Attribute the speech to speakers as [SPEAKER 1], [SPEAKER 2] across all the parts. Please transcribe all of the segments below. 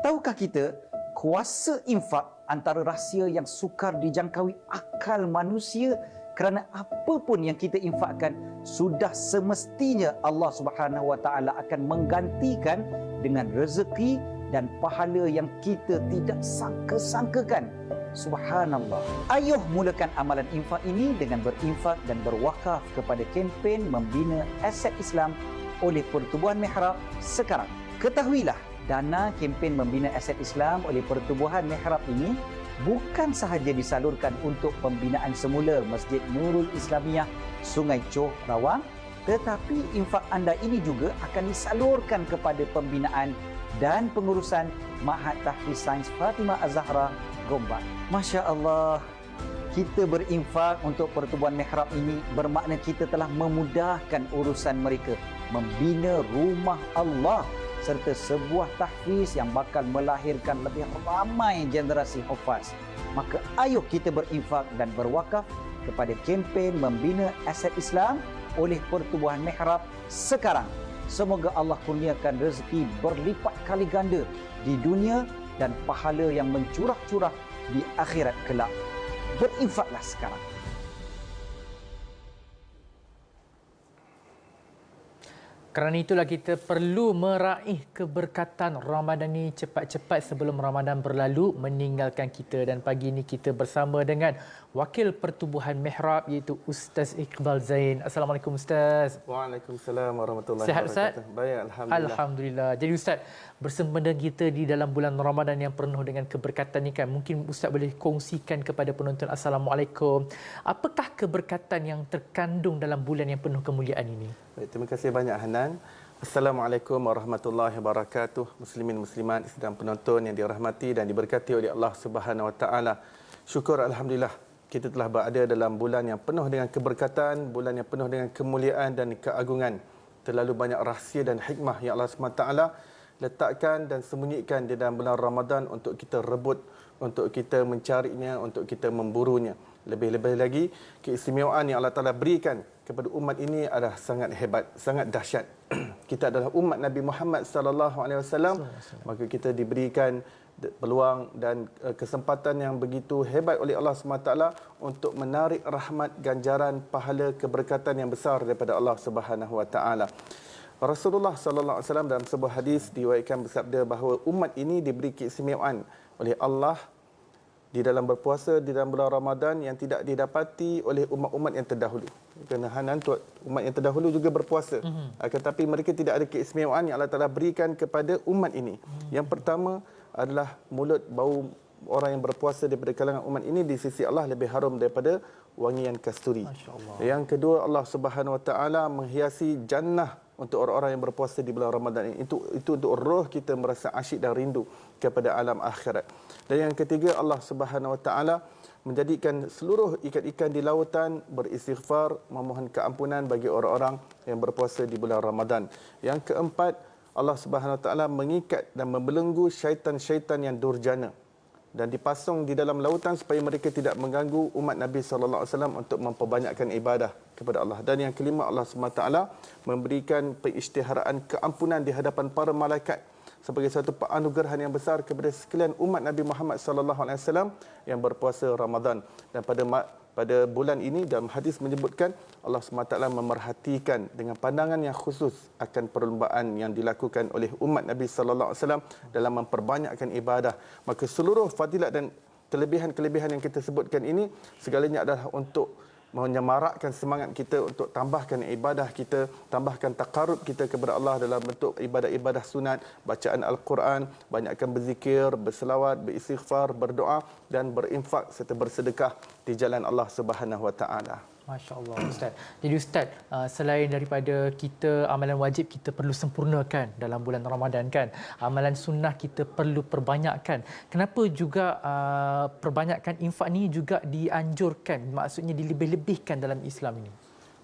[SPEAKER 1] Tahukah kita, kuasa infak antara rahsia yang sukar dijangkaui akal manusia, kerana apa pun yang kita infakkan sudah semestinya Allah Subhanahu Wa Taala akan menggantikan dengan rezeki dan pahala yang kita tidak sangka-sangkakan. Subhanallah. Ayuh mulakan amalan infak ini dengan berinfak dan berwakaf kepada kempen membina aset Islam oleh Pertubuhan Mihrab sekarang. Ketahuilah, dana kempen membina aset Islam oleh Pertubuhan Mihrab ini bukan sahaja disalurkan untuk pembinaan semula Masjid Nurul Islamiyah Sungai Choh Rawang, tetapi infak anda ini juga akan disalurkan kepada pembinaan dan pengurusan Ma'had Tahfiz Sains Fatimah Az-Zahra Gombak. Masya Allah, kita berinfak untuk Pertubuhan Mihrab ini bermakna kita telah memudahkan urusan mereka membina rumah Allah serta sebuah tahfiz yang bakal melahirkan lebih ramai generasi hufaz. Maka ayuh kita berinfak dan berwakaf kepada kempen membina aset Islam oleh Pertubuhan Mihrab sekarang. Semoga Allah kurniakan rezeki berlipat kali ganda di dunia dan pahala yang mencurah-curah di akhirat kelak. Berinfaklah sekarang.
[SPEAKER 2] Kerana itulah kita perlu meraih keberkatan Ramadan ini cepat-cepat sebelum Ramadan berlalu meninggalkan kita. Dan pagi ini kita bersama dengan Wakil Pertubuhan Mihrab iaitu Ustaz Iqbal Zain. Assalamualaikum Ustaz.
[SPEAKER 3] Waalaikumsalam warahmatullahi
[SPEAKER 2] Sihat,
[SPEAKER 3] wabarakatuh.
[SPEAKER 2] Ustaz?
[SPEAKER 3] Baik, alhamdulillah.
[SPEAKER 2] Alhamdulillah. Jadi Ustaz, bersempena kita di dalam bulan Ramadan yang penuh dengan keberkatan ini kan, mungkin Ustaz boleh kongsikan kepada penonton. Assalamualaikum. Apakah keberkatan yang terkandung dalam bulan yang penuh kemuliaan ini?
[SPEAKER 3] Baik, terima kasih banyak Hanan. Assalamualaikum warahmatullahi wabarakatuh. Muslimin muslimat dan penonton yang dirahmati dan diberkati oleh Allah Subhanahu wa taala. Syukur alhamdulillah kita telah berada dalam bulan yang penuh dengan keberkatan, bulan yang penuh dengan kemuliaan dan keagungan. Terlalu banyak rahsia dan hikmah yang Allah Subhanahu wa taala letakkan dan sembunyikan di dalam bulan Ramadan untuk kita rebut, untuk kita mencarinya, untuk kita memburunya. Lebih-lebih lagi, keistimewaan yang Allah Ta'ala berikan kepada umat ini adalah sangat hebat, sangat dahsyat. Kita adalah umat Nabi Muhammad SAW, maka kita diberikan peluang dan kesempatan yang begitu hebat oleh Allah SWT untuk menarik rahmat, ganjaran, pahala, keberkatan yang besar daripada Allah SWT. Rasulullah SAW dalam sebuah hadis diwakilkan bersabda bahawa umat ini diberi keistimewaan oleh Allah di dalam berpuasa di dalam bulan Ramadan yang tidak didapati oleh umat-umat yang terdahulu. Kerana Hanan, umat yang terdahulu juga berpuasa. Tetapi mereka tidak ada keistimewaan yang Allah Ta'ala berikan kepada umat ini. Yang pertama adalah mulut bau orang yang berpuasa daripada kalangan umat ini di sisi Allah lebih harum daripada wangian kasturi. Yang kedua, Allah Subhanahu Wa Ta'ala menghiasi jannah untuk orang-orang yang berpuasa di bulan Ramadan ini. Itu untuk roh kita merasa asyik dan rindu kepada alam akhirat. Dan yang ketiga, Allah Subhanahu Wa Ta'ala menjadikan seluruh ikan-ikan di lautan beristighfar, memohon keampunan bagi orang-orang yang berpuasa di bulan Ramadan. Yang keempat, Allah Subhanahu Wa Ta'ala mengikat dan membelenggu syaitan-syaitan yang durjana dan dipasung di dalam lautan supaya mereka tidak mengganggu umat Nabi sallallahu alaihi wasallam untuk memperbanyakkan ibadah kepada Allah. Dan yang kelima, Allah SWT memberikan pengisytiharaan keampunan di hadapan para malaikat sebagai satu penganugerahan yang besar kepada sekalian umat Nabi Muhammad sallallahu alaihi wasallam yang berpuasa Ramadan. Dan pada bulan ini dalam hadis menyebutkan Allah SWT memerhatikan dengan pandangan yang khusus akan perlombaan yang dilakukan oleh umat Nabi sallallahu alaihi wasallam dalam memperbanyakkan ibadah. Maka seluruh fadilat dan kelebihan-kelebihan yang kita sebutkan ini segalanya adalah untuk menyemarakkan semangat kita untuk tambahkan ibadah kita, tambahkan taqarrub kita kepada Allah dalam bentuk ibadah-ibadah sunat, bacaan Al-Quran, banyakkan berzikir, berselawat, beristighfar, berdoa dan berinfak serta bersedekah di jalan Allah Subhanahu Wa Taala.
[SPEAKER 2] Masya Allah Ustaz. Jadi Ustaz, selain daripada kita amalan wajib kita perlu sempurnakan dalam bulan Ramadan kan, amalan sunnah kita perlu perbanyakkan. Kenapa juga perbanyakkan infak ni juga dianjurkan, maksudnya dilebih-lebihkan dalam Islam ini?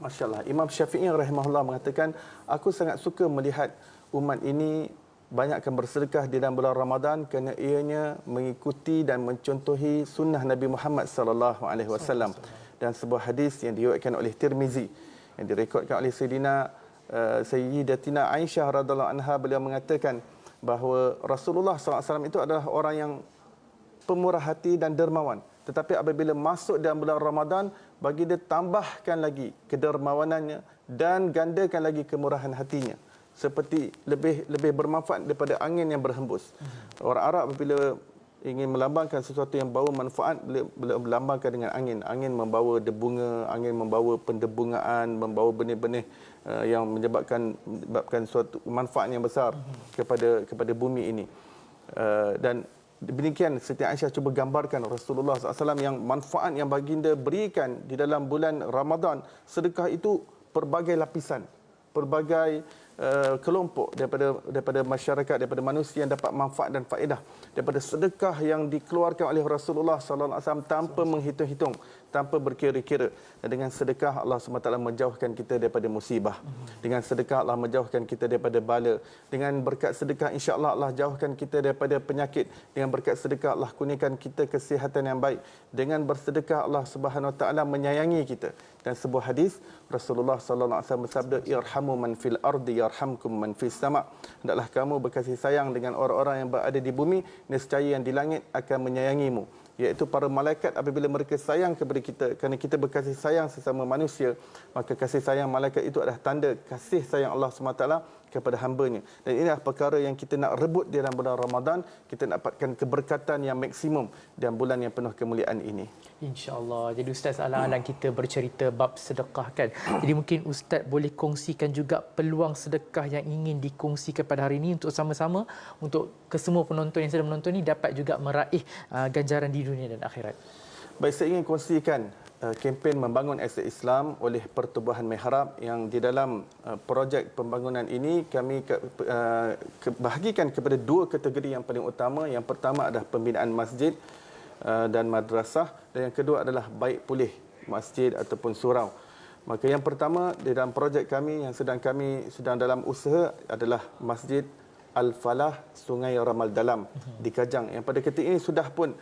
[SPEAKER 3] Masya Allah. Imam Syafi'i rahimahullah mengatakan, aku sangat suka melihat umat ini banyakkan bersedekah di dalam bulan Ramadan kerana ianya mengikuti dan mencontohi sunnah Nabi Muhammad sallallahu alaihi wasallam. Dan sebuah hadis yang diriwayatkan oleh Tirmizi yang direkodkan oleh Sayyidatina Aisyah radhiyallahu anha, beliau mengatakan bahawa Rasulullah SAW itu adalah orang yang pemurah hati dan dermawan. Tetapi apabila masuk dalam bulan Ramadan, bagi dia tambahkan lagi kedermawanannya dan gandakan lagi kemurahan hatinya. Seperti lebih bermanfaat daripada angin yang berhembus. Orang Arab apabila ingin melambangkan sesuatu yang bawa manfaat, boleh melambangkan dengan angin. Angin membawa debunga, angin membawa pendebungaan, membawa benih-benih yang menyebabkan suatu manfaat yang besar kepada bumi ini. Dan demikian Siti Aisyah cuba gambarkan Rasulullah SAW yang manfaat yang baginda berikan di dalam bulan Ramadan. Sedekah itu pelbagai lapisan, pelbagai kelompok daripada masyarakat, daripada manusia yang dapat manfaat dan faedah daripada sedekah yang dikeluarkan oleh Rasulullah SAW tanpa menghitung-hitung, tanpa berkira-kira. Dan dengan sedekah Allah SWT menjauhkan kita daripada musibah. Dengan sedekah Allah menjauhkan kita daripada bala. Dengan berkat sedekah insya-Allah Allah jauhkan kita daripada penyakit. Dengan berkat sedekah Allah kurniakan kita kesihatan yang baik. Dengan bersedekah Allah Subhanahu Wa Taala menyayangi kita. Dan sebuah hadis Rasulullah sallallahu alaihi wasallam bersabda, "Irhamu man fil ardi yarhamkum man fis sama." Hendaklah kamu berkasih sayang dengan orang-orang yang berada di bumi, nescaya yang di langit akan menyayangimu. Iaitu para malaikat apabila mereka sayang kepada kita, kerana kita berkasih sayang sesama manusia, maka kasih sayang malaikat itu adalah tanda kasih sayang Allah SWT kepada hamba-Nya. Dan inilah perkara yang kita nak rebut di dalam bulan Ramadan, kita nak dapatkan keberkatan yang maksimum dalam bulan yang penuh kemuliaan ini.
[SPEAKER 2] InsyaAllah. Jadi Ustaz, alang-alang kita bercerita bab sedekah kan. Jadi mungkin Ustaz boleh kongsikan juga peluang sedekah yang ingin dikongsikan pada hari ini untuk sama-sama, untuk kesemua penonton yang sedang menonton ini dapat juga meraih ganjaran di dunia dan akhirat.
[SPEAKER 3] Baik, saya ingin kongsikan kempen membangun aset Islam oleh Pertubuhan Mihrab yang di dalam projek pembangunan ini kami bahagikan kepada dua kategori yang paling utama. Yang pertama adalah pembinaan masjid dan madrasah, dan yang kedua adalah baik pulih masjid ataupun surau. Maka yang pertama di dalam projek kami yang sedang dalam usaha adalah Masjid Al-Falah Sungai Ramal Dalam di Kajang, yang pada ketika ini sudah pun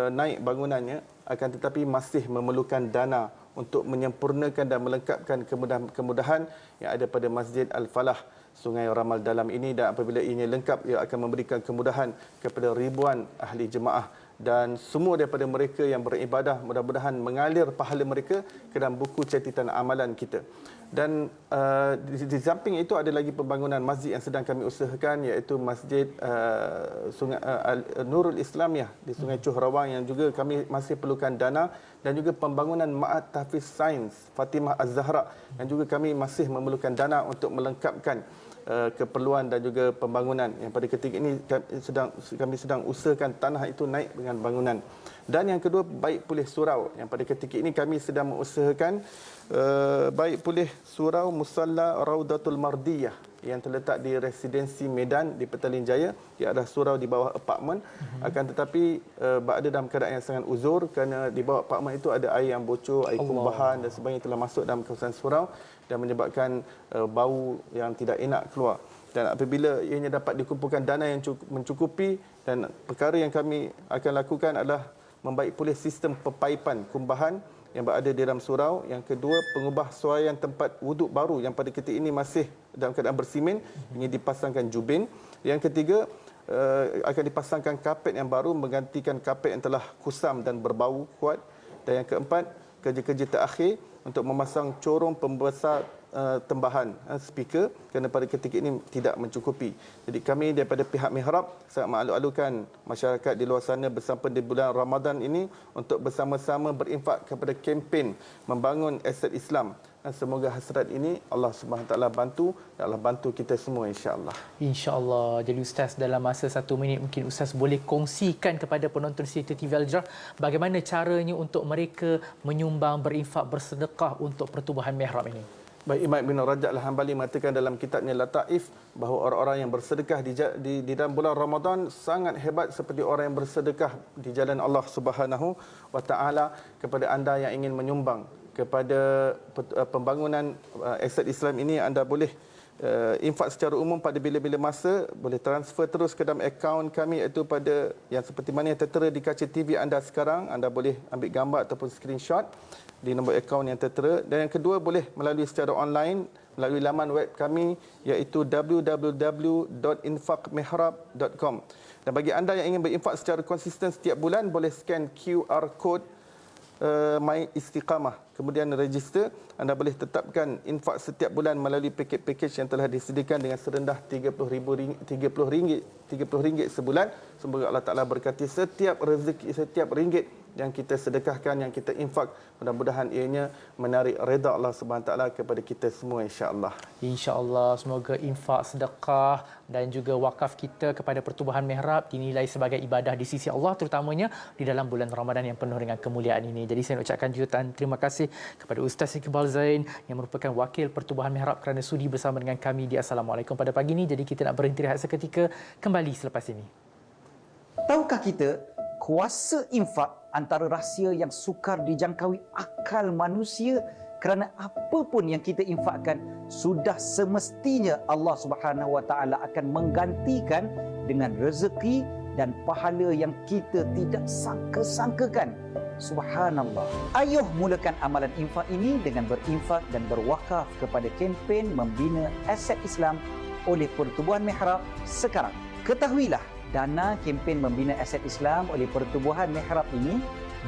[SPEAKER 3] naik bangunannya, akan tetapi masih memerlukan dana untuk menyempurnakan dan melengkapkan kemudahan yang ada pada Masjid Al-Falah Sungai Ramal Dalam ini. Dan apabila ini lengkap, ia akan memberikan kemudahan kepada ribuan ahli jemaah dan semua daripada mereka yang beribadah, mudah-mudahan mengalir pahala mereka ke dalam buku catatan amalan kita. Dan di samping itu ada lagi pembangunan masjid yang sedang kami usahakan, iaitu Masjid Nurul Islamiyah di Sungai Chuhrawang, yang juga kami masih perlukan dana, dan juga pembangunan Ma'had Tahfiz Sains Fatimah Az-Zahra yang juga kami masih memerlukan dana untuk melengkapkan keperluan dan juga pembangunan yang pada ketika ini kami sedang usahakan tanah itu naik dengan bangunan. Dan yang kedua, baik pulih surau yang pada ketika ini kami sedang mengusahakan baik pulih surau Musalla Raudatul Mardiyah yang terletak di Residensi Medan di Petaling Jaya. Ia adalah surau di bawah apartmen. Akan tetapi berada dalam keadaan yang sangat uzur kerana di bawah apartmen itu ada air yang bocor, air kumbahan dan sebagainya telah masuk dalam kawasan surau dan menyebabkan bau yang tidak enak keluar. Dan apabila ianya dapat dikumpulkan dana yang mencukupi, dan perkara yang kami akan lakukan adalah membaik pulih sistem pepaipan kumbahan yang berada di dalam surau. Yang kedua, pengubah suaian tempat wuduk baru yang pada ketika ini masih dalam keadaan bersimen, ingin dipasangkan jubin. Yang ketiga, akan dipasangkan kapet yang baru menggantikan kapet yang telah kusam dan berbau kuat. Dan yang keempat, kerja-kerja terakhir untuk memasang corong pembesar tambahan speaker kerana pada ketika ini tidak mencukupi. Jadi kami daripada pihak Mihrab sangat mengalu-alukan masyarakat di luar sana bersama di bulan Ramadan ini untuk bersama-sama berinfak kepada kempen membangun aset Islam. Dan semoga hasrat ini Allah SWT bantu dan Allah bantu kita semua, insya-Allah.
[SPEAKER 2] Insya-Allah. Jadi Ustaz, dalam masa 1 minit mungkin Ustaz boleh kongsikan kepada penonton Siti TV Al-Hijrah bagaimana caranya untuk mereka menyumbang, berinfak, bersedekah untuk Pertubuhan Mihrab ini.
[SPEAKER 3] Baik, Imam Ibn Rajab Al-Hambali mengatakan dalam kitabnya Lataif bahawa orang-orang yang bersedekah di dalam bulan Ramadan sangat hebat seperti orang yang bersedekah di jalan Allah Subhanahu wa taala. Kepada anda yang ingin menyumbang kepada pembangunan aset Islam ini, anda boleh infak secara umum pada bila-bila masa, boleh transfer terus ke dalam akaun kami, iaitu pada yang seperti mana yang tertera di kaca TV anda sekarang. Anda boleh ambil gambar ataupun screenshot di nombor akaun yang tertera. Dan yang kedua, boleh melalui secara online melalui laman web kami iaitu www.infaqmihrab.com. Dan bagi anda yang ingin berinfak secara konsisten setiap bulan, boleh scan QR code My Istiqamah. Kemudian register. Anda boleh tetapkan infak setiap bulan melalui pakej-pakej yang telah disediakan dengan serendah RM30 sebulan. Semoga Allah Ta'ala berkati setiap rezeki, setiap ringgit yang kita sedekahkan, yang kita infak. Mudah-mudahan ianya menarik redha Allah Subhanahu Taala kepada kita semua, insya-Allah.
[SPEAKER 2] Insya-Allah, semoga infak, sedekah dan juga wakaf kita kepada Pertubuhan Mihrab dinilai sebagai ibadah di sisi Allah, terutamanya di dalam bulan Ramadan yang penuh dengan kemuliaan ini. Jadi saya ucapkan jutaan terima kasih kepada Ustaz Iqbal Zain yang merupakan wakil Pertubuhan Mihrab kerana sudi bersama dengan kami di Assalamualaikum pada pagi ini. Jadi kita nak berhenti rehat seketika, kembali selepas ini.
[SPEAKER 1] Tahukah kita kuasa infak antara rahsia yang sukar dijangkaui akal manusia, kerana apa pun yang kita infakkan sudah semestinya Allah Subhanahu Wa Taala akan menggantikan dengan rezeki dan pahala yang kita tidak sangka-sangkakan. Subhanallah. Ayuh mulakan amalan infak ini dengan berinfak dan berwakaf kepada kempen membina aset Islam oleh Pertubuhan Mihrab sekarang. Ketahuilah, dana kempen membina aset Islam oleh Pertubuhan Mihrab ini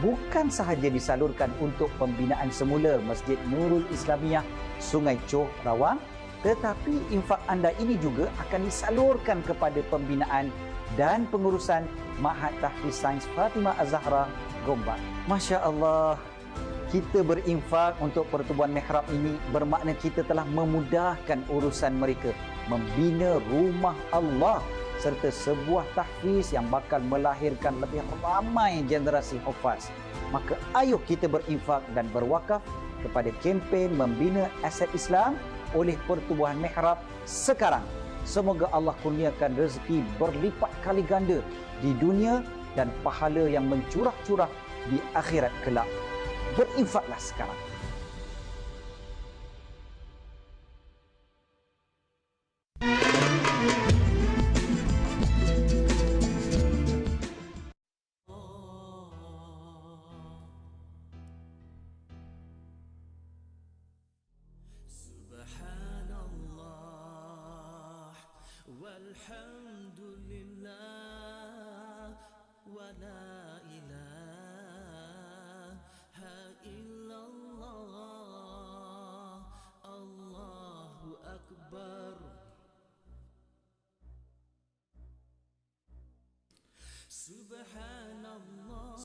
[SPEAKER 1] bukan sahaja disalurkan untuk pembinaan semula Masjid Nurul Islamiyah Sungai Choh Rawang, tetapi infak anda ini juga akan disalurkan kepada pembinaan dan pengurusan Ma'had Tahfiz Sains Fatimah Az-Zahra Gombak. Masya Allah, kita berinfak untuk Pertubuhan Mihrab ini bermakna kita telah memudahkan urusan mereka membina rumah Allah serta sebuah tahfiz yang bakal melahirkan lebih ramai generasi hufaz. Maka ayuh kita berinfak dan berwakaf kepada kempen membina aset Islam oleh Pertubuhan Mihrab sekarang. Semoga Allah kurniakan rezeki berlipat kali ganda di dunia dan pahala yang mencurah-curah di akhirat kelak. Berinfaklah sekarang.